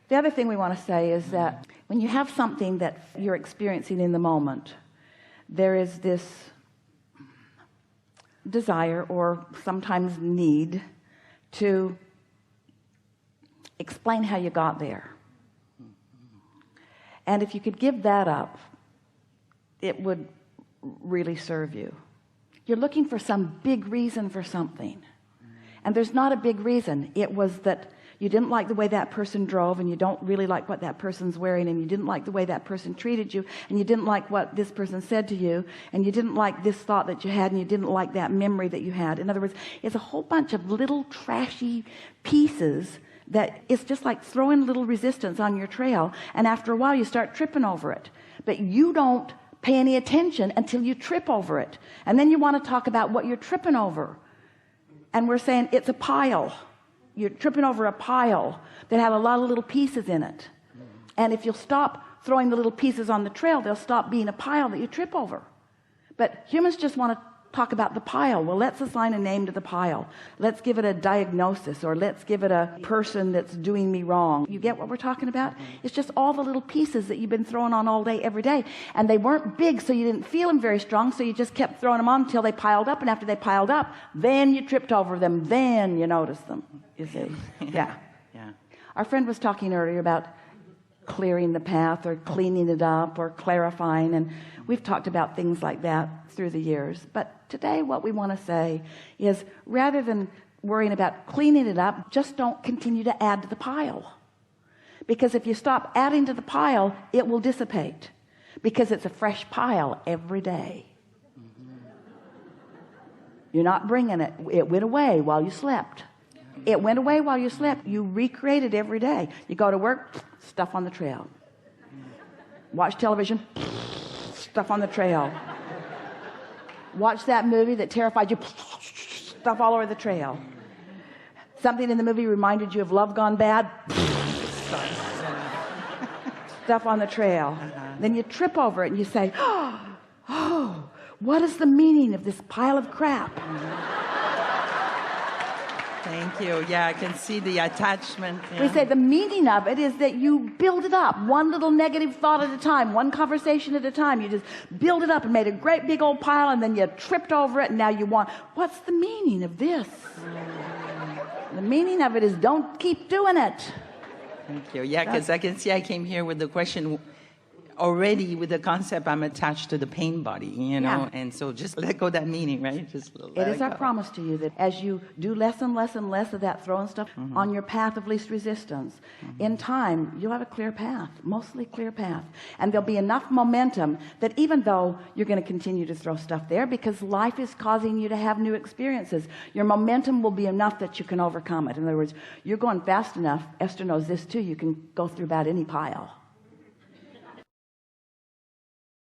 The other thing we want to say is that when you have something that you're experiencing in the moment, there is this desire or sometimes need to explain how you got there. And if you could give that up, it would really serve you. You're looking for some big reason for something, and there's not a big reason. It was that you didn't like the way that person drove, and you don't really like what that person's wearing, and you didn't like the way that person treated you, and you didn't like what this person said to you, and you didn't like this thought that you had, and you didn't like that memory that you had. In other words, it's a whole bunch of little trashy pieces that it's just like throwing little resistance on your trail, and after a while you start tripping over it, but you don't pay any attention until you trip over it, and then you want to talk about what you're tripping over, and we're saying it's a pile. You're tripping over a pile that had a lot of little pieces in it, and if you'll stop throwing the little pieces on the trail, they'll stop being a pile that you trip over. But humans just want to talk about the pile. Well, let's assign a name to the pile. Let's give it a diagnosis, or let's give it a person that's doing me wrong. You get what we're talking about? It's just all the little pieces that you've been throwing on all day, every day, and they weren't big, so you didn't feel them very strong, so you just kept throwing them on until they piled up, and after they piled up, then you tripped over them, then you noticed them, you see. Yeah. Our friend was talking earlier about clearing the path or cleaning it up or clarifying, and we've talked about things like that through the years. But today what we want to say is, rather than worrying about cleaning it up, just don't continue to add to the pile, because if you stop adding to the pile, it will dissipate, because it's a fresh pile every day. You're not bringing it. It went away while you slept. It went away while you slept. You recreate it every day. You go to work, stuff on the trail. Watch television, stuff on the trail. Watch that movie that terrified you, stuff all over the trail. Something in the movie reminded you of love gone bad, stuff on the trail. Then you trip over it and you say, oh, what is the meaning of this pile of crap? Thank you. Yeah, I can see the attachment. Yeah. We say the meaning of it is that you build it up one little negative thought at a time, one conversation at a time. You just build it up and made a great big old pile, and then you tripped over it, and now you want, what's the meaning of this? The meaning of it is, don't keep doing it. Thank you. Yeah, because I can see I came here with the question already, with the concept I'm attached to the pain body, you know, and so just let go of that meaning, right? Just let it is our promise to you that as you do less and less and less of that throwing stuff on your path of least resistance, in time you'll have a clear path, mostly clear path, and there'll be enough momentum that even though you're going to continue to throw stuff there because life is causing you to have new experiences, your momentum will be enough that you can overcome it. In other words, you're going fast enough. Esther knows this too. You can go through about any pile.